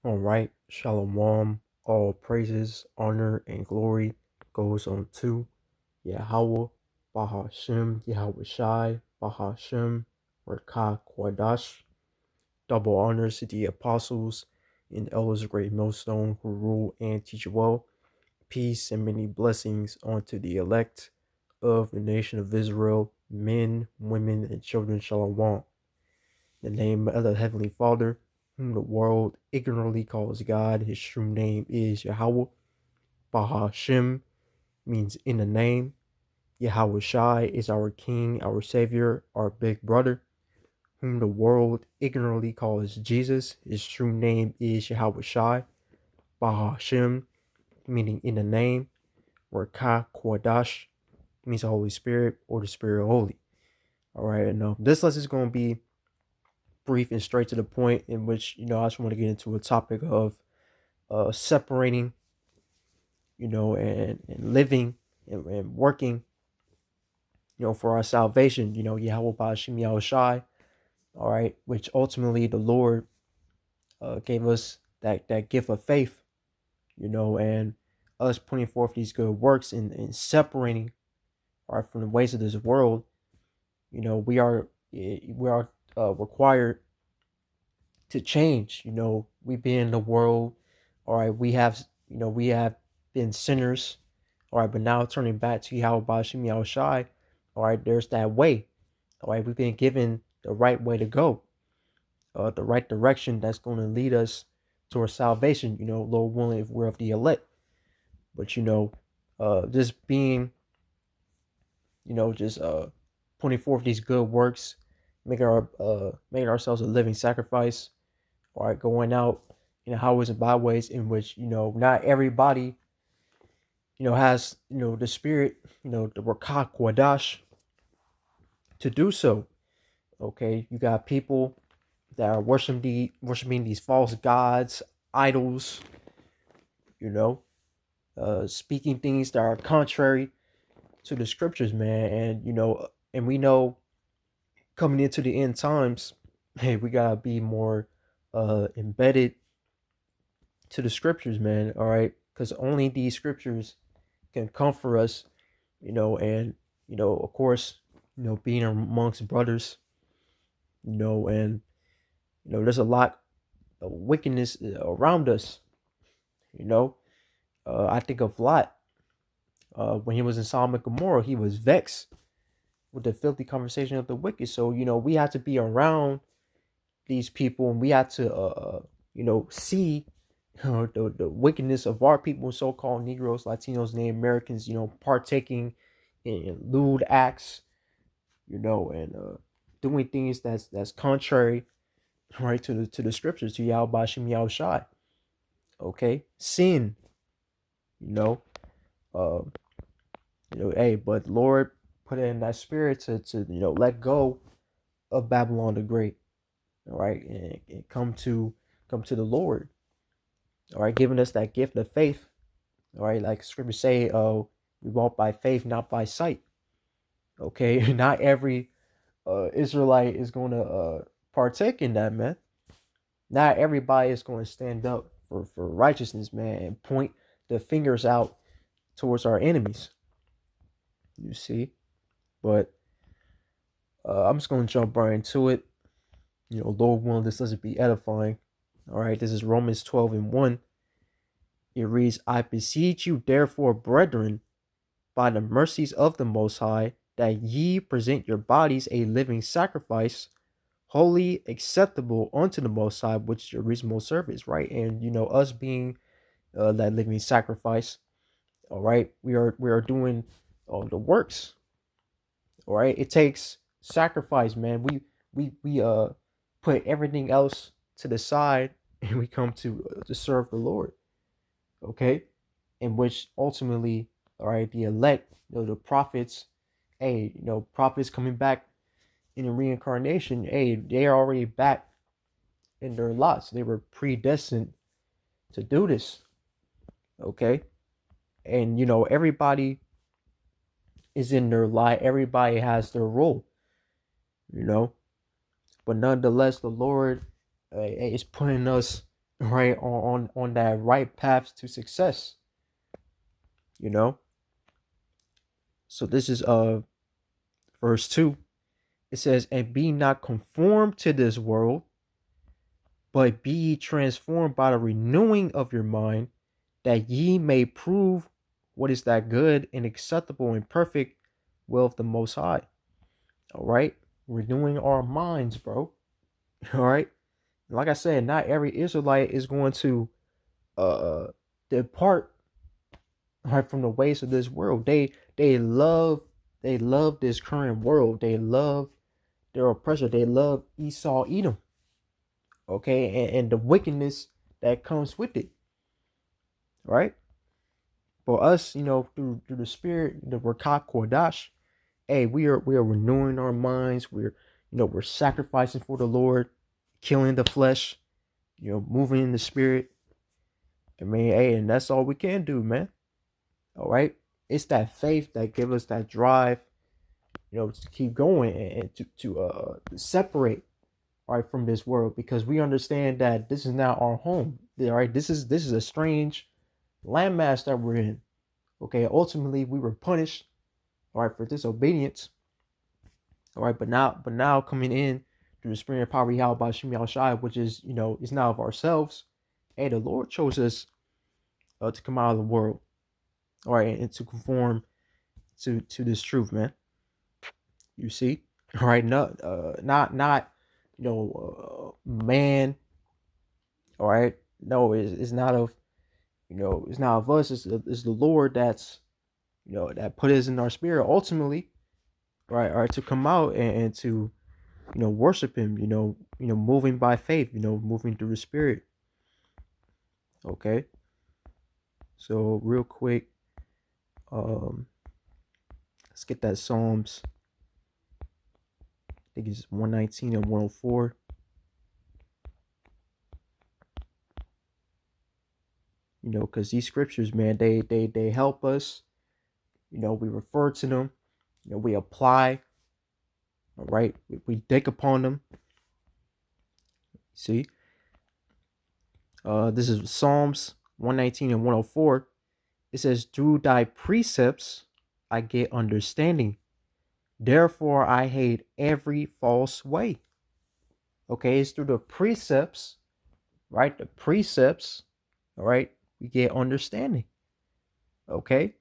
All right, Shalom. All praises, honor, and glory goes on to Yahweh, Bahashem, Yahweh Shai, Bahashem, Rekah Kwadash. Double honors to the apostles and elders of Great Millstone who rule and teach well. Peace and many blessings unto the elect of the nation of Israel, men, women, and children. Shalom. In the name of the Heavenly Father, whom the world ignorantly calls God. His true name is Yahweh. Bahashem means in the name. Yahweh Shai is our King, our Savior, our big brother, whom the world ignorantly calls Jesus. His true name is Yahweh Shai. Bahashem meaning in the name. Rekah Kwadash means the Holy Spirit or the Spirit Holy. All right, and this lesson is going to be brief and straight to the point, in which I just want to get into a topic of separating, and living and working, for our salvation. Yahweh Bashim Yahweh Shai, all right, which ultimately the Lord gave us that gift of faith, and us putting forth these good works and separating, all right, from the ways of this world. We are required to change. We be in the world, all right. We have been sinners, all right, but now turning back to Yahweh Bashim Yahweh Shai, all right, there's that way. All right, we've been given the right way to go, the right direction that's going to lead us towards salvation, Lord willing, if we're of the elect. But just being, just putting forth these good works, making ourselves a living sacrifice, all right, going out in the highways and byways, in which not everybody has the spirit, the Rakah Kwadash to do so. Okay, you got people that are worshiping these false gods, idols, you know, speaking things that are contrary to the scriptures, man. And and we know coming into the end times, hey, we gotta be more embedded to the scriptures, man. All right, because only these scriptures can comfort us, and of course, being amongst brothers, and there's a lot of wickedness around us. You know, I think of Lot. When he was in Sodom and Gomorrah, he was vexed with the filthy conversation of the wicked. So we had to be around these people, and we had to see the wickedness of our people, so-called Negroes, Latinos, Native Americans, partaking in lewd acts, and doing things that's contrary, right, to the scriptures, to Yahweh Bashim Yahweh Shai. Okay, sin, you know, uh, hey, but Lord put in that spirit to let go of Babylon the Great, all right, and come to the Lord, all right, giving us that gift of faith, all right, like scriptures say, we walk by faith, not by sight. Okay, not every Israelite is going to partake in that, man. Not everybody is going to stand up for righteousness, man, and point the fingers out towards our enemies. You see, but I'm just going to jump right into it. Lord willing, this doesn't be edifying. All right, this is Romans 12:1. It reads, I beseech you, therefore, brethren, by the mercies of the Most High, that ye present your bodies a living sacrifice, holy, acceptable unto the Most High, which is your reasonable service, right? And us being that living sacrifice, all right, we are doing the works, all right. It takes sacrifice, man. We put everything else to the side, and we come to serve the Lord, okay, in which ultimately, all right, the elect, the prophets, hey, prophets coming back in the reincarnation, hey, they are already back in their lots. They were predestined to do this, okay, and everybody is in their lot. Everybody has their role, you know, but nonetheless, the Lord is putting us right, on that right path to success, you know. So this is verse 2. It says, and be not conformed to this world, but be ye transformed by the renewing of your mind, that ye may prove what is that good and acceptable and perfect will of the Most High. All right, renewing our minds, bro. All right, like I said, not every Israelite is going to uh depart right from the ways of this world. They love this current world. They love their oppressor. They love Esau, Edom. Okay, and the wickedness that comes with it. Right. For us, through the spirit, the Rakat Kodash, hey, we are renewing our minds. We're sacrificing for the Lord, killing the flesh, moving in the spirit. I mean, hey, and that's all we can do, man. All right. It's that faith that gives us that drive, to keep going and to separate right from this world, because we understand that this is not our home. All right. This is a strange landmass that we're in. Okay. Ultimately, we were punished, all right, for disobedience. All right, but now coming in through the spirit of power, Yahweh by Shem Shai, which is, is not of ourselves. Hey, the Lord chose us to come out of the world, all right, and to conform to this truth, man. You see, all right, not man, all right. No, it's not of it's not of us. It's the Lord that's that put us in our spirit ultimately, right, all right, to come out and to worship him, moving by faith, moving through the spirit. Okay. So real quick, um, let's get that Psalms. I think it's 119 and 104. Because these scriptures, man, they help us. We refer to them. We apply. All right, we dig upon them. See, this is Psalms 119 and 104. It says, "Through thy precepts I get understanding. Therefore I hate every false way." Okay, it's through the precepts, right? The precepts, all right, we get understanding. Okay,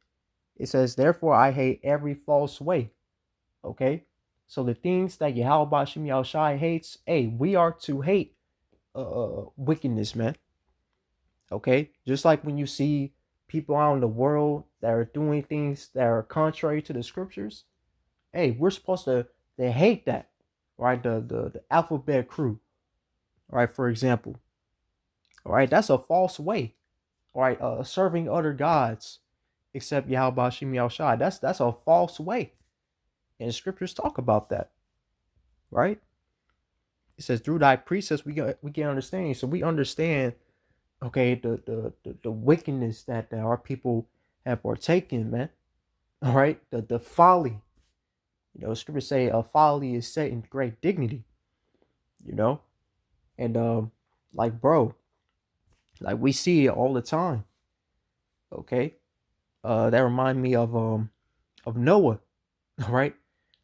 it says, "Therefore I hate every false way." Okay, so the things that Yahweh Shem Yahushai hates, hey, we are to hate wickedness, man. Okay, just like when you see people out in the world that are doing things that are contrary to the scriptures, hey, we're supposed to hate that, right? The alphabet crew, right? For example, all right, that's a false way, all right? Serving other gods except Yahweh Shem Yahushai. That's a false way, and the scriptures talk about that, right? It says through thy precepts we get understanding, so we understand, okay, the wickedness that our people have partaken, man. All right, the folly. Scriptures say a folly is set in great dignity. You know, and like, bro, like we see it all the time. Okay, that remind me of Noah. All right,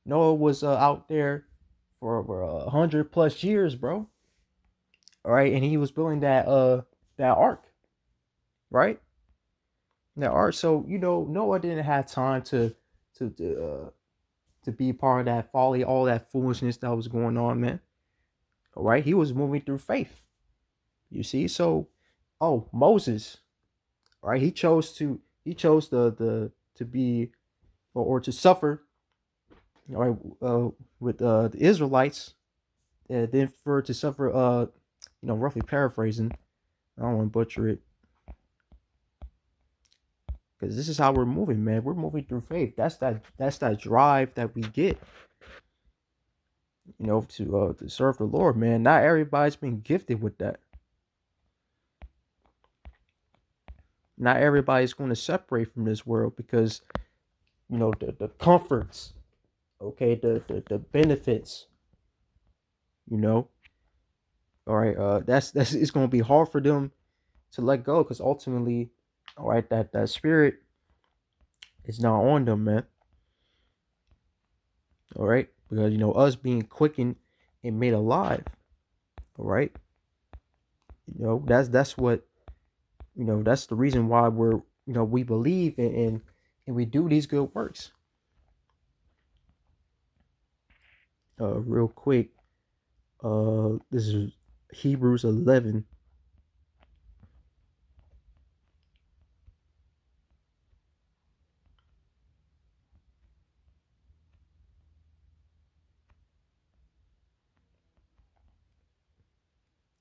Noah was out there for over 100 plus years, bro. All right, and he was building that ark, right? That ark. So Noah didn't have time to to be part of that folly, all that foolishness that was going on, man. All right, he was moving through faith. You see, so Moses, right? He chose the to be or to suffer, all right, with the Israelites. Then for to suffer, roughly paraphrasing. I don't want to butcher it, because this is how we're moving, man. We're moving through faith. That's that drive that we get, to serve the Lord, man. Not everybody's been gifted with that. Not everybody's going to separate from this world because the comforts, okay, the benefits, you know All right, that's it's gonna be hard for them to let go because ultimately, all right, that spirit is not on them, man. All right, because us being quickened and made alive. All right, that's what that's the reason why we believe and we do these good works. Real quick, this is Hebrews 11.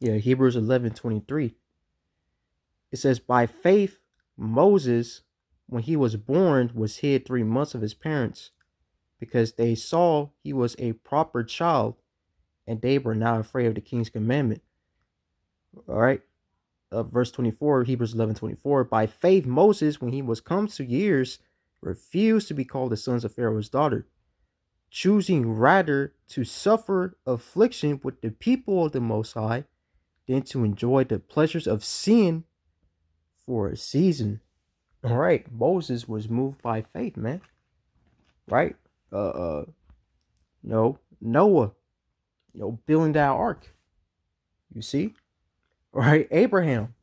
Yeah, Hebrews 11:23. It says, by faith, Moses, when he was born, was hid 3 months of his parents because they saw he was a proper child and they were not afraid of the king's commandment. All right. Verse 24, Hebrews 11:24. By faith, Moses, when he was come to years, refused to be called the sons of Pharaoh's daughter, choosing rather to suffer affliction with the people of the Most High than to enjoy the pleasures of sin for a season. All right, Moses was moved by faith, man. Right? No, Noah, building that ark. You see? Right? Abraham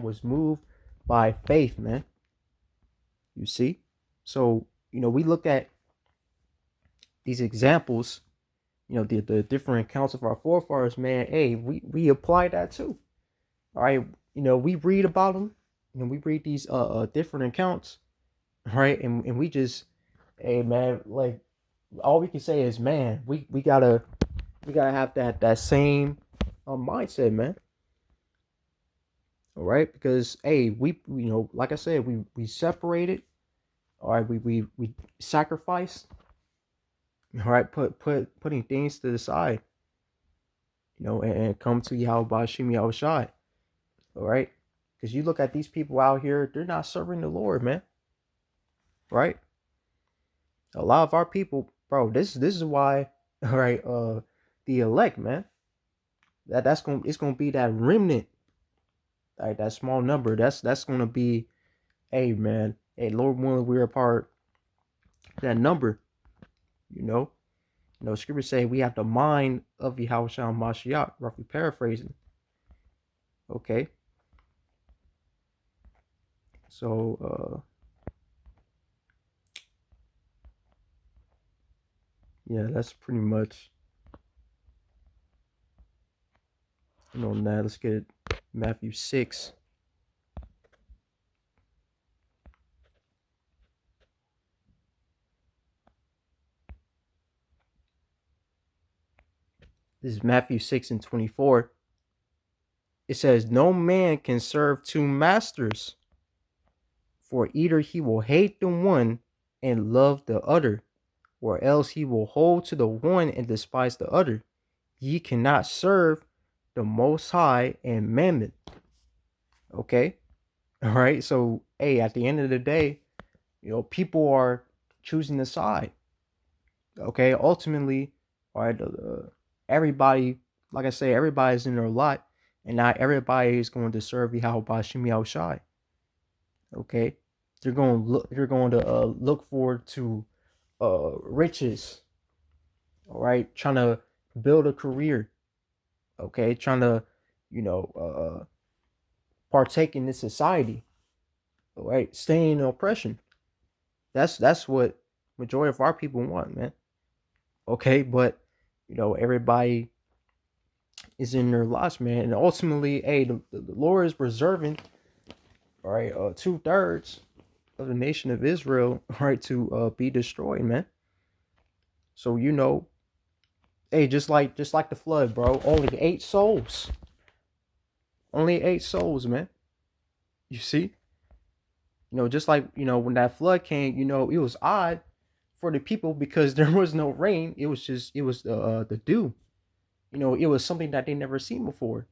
was moved by faith, man. You see? So, we look at these examples, the different accounts of our forefathers, man. Hey, we apply that too. All right. We read about them, we read these different accounts, right? And we just, hey man, like all we can say is, man, we gotta have that same mindset, man. All right, because hey, we like I said, we separated. All right, we sacrificed. All right, putting things to the side, and come to Yahweh Shem Yahushai. All right, because you look at these people out here, they're not serving the Lord, man. Right? A lot of our people, bro. This is why. All right, the elect, man. It's gonna be that remnant, like that small number. That's gonna be, hey man, hey Lord willing, we're a part of that number. You know, scripture say we have the mind of Yahushua Mashiach, roughly paraphrasing. Okay, so yeah, that's pretty much now. Let's get Matthew 6. This is Matthew 6:24. It says, no man can serve two masters, for either he will hate the one and love the other, or else he will hold to the one and despise the other. Ye cannot serve the Most High and Mammon. Okay? All right. So, hey, at the end of the day, people are choosing a side. Okay? Ultimately, all right, everybody, like I say, everybody's in their lot, and not everybody is going to serve Yahweh Shem Yahushai. Okay? They're going to look forward to riches. All right, trying to build a career. Okay, trying to partake in this society. All right, staying in oppression. That's what majority of our people want, man. Okay, but everybody is in their loss, man, and ultimately, hey, the Lord is preserving, all right, 2/3 of the nation of Israel, right, to be destroyed, man. So hey, just like the flood, bro. Only 8 souls, man. You see, just like when that flood came, it was odd for the people because there was no rain. It was the dew. It was something that they never seen before.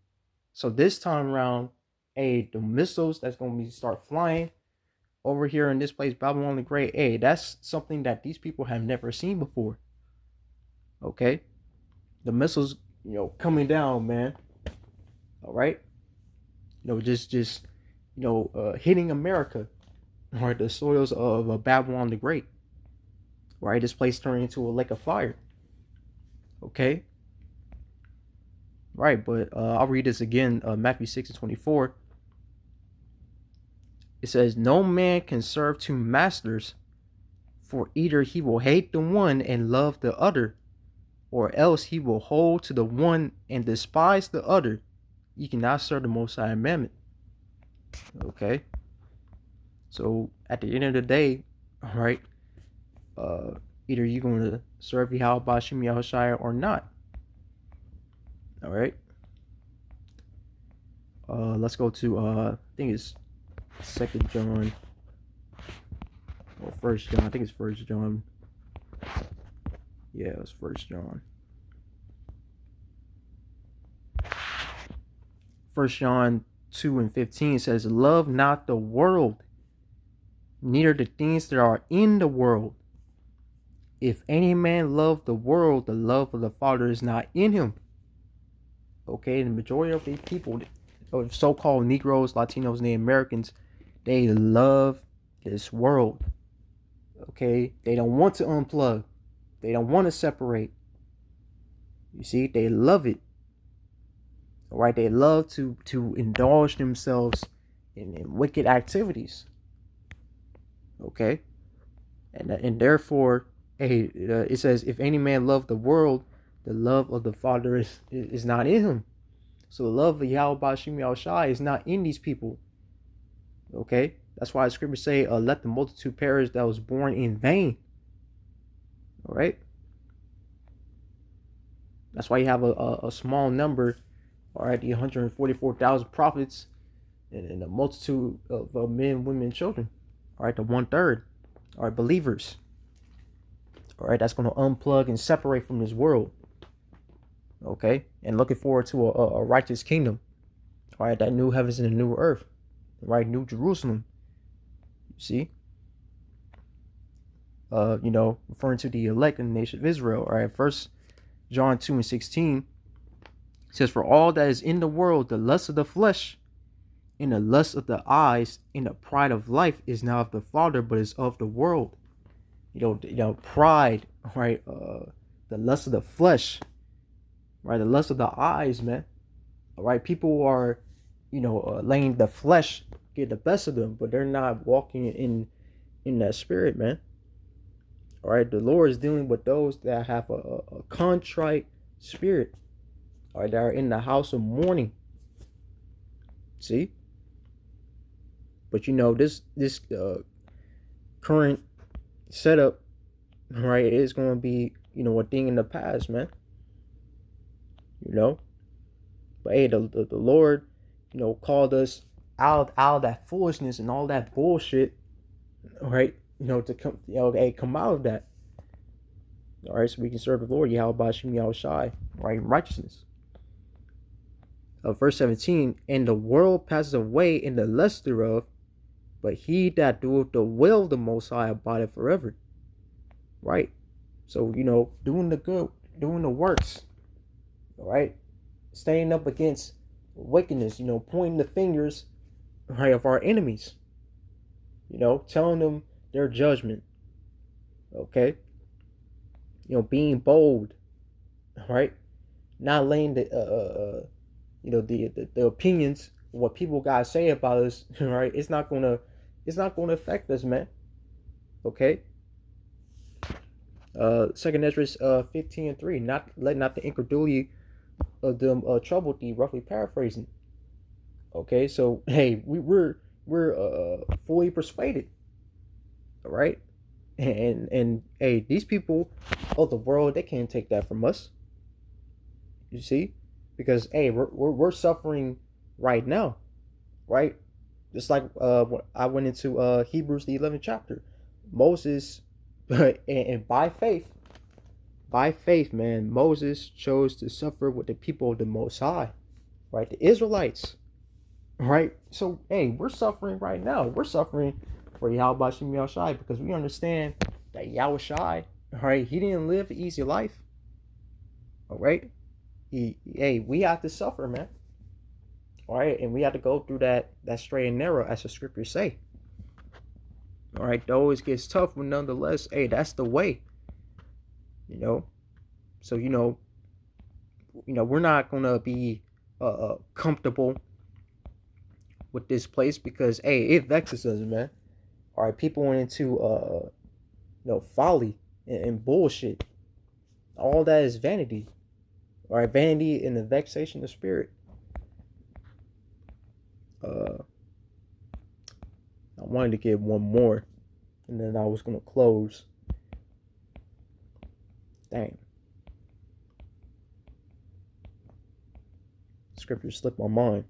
So this time around, hey, the missiles that's gonna be start flying over here in this place, Babylon the Great. Hey, that's something that these people have never seen before. Okay, the missiles, coming down, man. All right, just hitting America, all right, the soils of Babylon the Great. Right, this place turned into a lake of fire. Okay, right, but I'll read this again. Matthew 6:24. It says, "No man can serve two masters, for either he will hate the one and love the other, or else he will hold to the one and despise the other. You cannot serve the Most High Mammon." Okay, so at the end of the day, all right, uh, either you're going to serve Yahweh Bashim Yahushua or not. All right. Let's go to I think it's 2nd John or 1st John. I think it's 1st John. Yeah, it's 1st John. 1st John 2:15 says, "Love not the world, neither the things that are in the world. If any man love the world, the love of the Father is not in him." Okay, the majority of these people, of so-called Negroes, Latinos, and Americans, they love this world. Okay, they don't want to unplug. They don't want to separate. You see, they love it. All right, they love to indulge themselves in wicked activities. Okay, and therefore, hey, it says, "If any man love the world, the love of the Father is not in him." So the love of Yahweh Bashim Yahushai is not in these people. Okay, that's why the scriptures say, "Let the multitude perish that was born in vain." All right, that's why you have a small number. All right, the 144,000 prophets and a multitude of men, women, and children. All right, the 1/3. All right, believers. All right, that's going to unplug and separate from this world. Okay, and looking forward to a righteous kingdom. All right, that new heavens and a new earth. Right, New Jerusalem. You see, referring to the elect in the nation of Israel. All right, 1st John 2:16 says, "For all that is in the world, the lust of the flesh, and the lust of the eyes, and the pride of life is not of the Father, but is of the world." Pride, right? The lust of the flesh, right? The lust of the eyes, man. All right, people are, letting the flesh get the best of them, but they're not walking in that spirit, man. All right, the Lord is dealing with those that have a contrite spirit, all right, that are in the house of mourning. See, but this current setup, right, is going to be a thing in the past, man. But hey, the Lord, called us out of that foolishness and all that bullshit, all right, to come, come out of that. All right, so we can serve the Lord, Yahweh Bashim Yahushai, right, in righteousness. Verse 17, "And the world passes away in the lust thereof, but he that doeth the will of the Most High abideth forever." Right, so doing the good, doing the works, all right, staying up against wickedness, pointing the fingers, right, of our enemies, telling them their judgment. Okay, being bold, right, not laying the the opinions, what people gotta say about us, right? It's not gonna affect us, man. Okay. 2nd Ezra 15:3, let not the incredulity of them trouble thee, roughly paraphrasing. Okay, so hey, we're fully persuaded. All right, and hey, these people of the world, they can't take that from us. You see, because hey, we're suffering right now, right? Just like I went into Hebrews the 11th chapter, Moses, and by faith, man, Moses chose to suffer with the people of the Most High, right? The Israelites, right? So hey, we're suffering right now. We're suffering for Yahweh Bashim Yahushai because we understand that Yahushai, right? He didn't live an easy life. All right. We have to suffer, man. All right, and we have to go through that straight and narrow, as the scriptures say. All right, though it gets tough, but nonetheless, hey, that's the way. You know, so we're not gonna be comfortable with this place because hey, it vexes us, man. All right, people went into folly and bullshit. All that is vanity. All right, vanity and the vexation of spirit. I wanted to get one more, and then I was gonna close. Dang, scripture slipped my mind.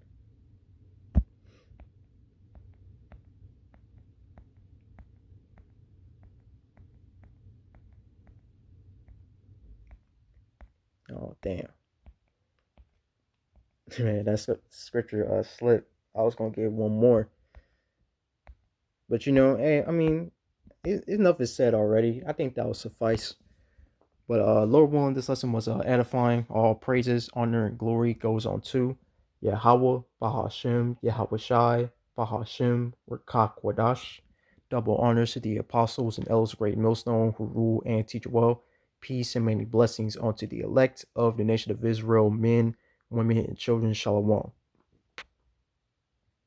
Oh damn, man, that's a scripture slip. I was gonna get one more, but hey, I mean, enough is said already. I think that will suffice. But Lord willing, this lesson was edifying. All praises, honor, and glory goes on to Yahweh, Bahashem, Yahweh Shai, Bahashem, Rakak Wadash. Double honors to the apostles and elders of Great Millstone who rule and teach well. Peace and many blessings unto the elect of the nation of Israel, men, women, and children. Shalom.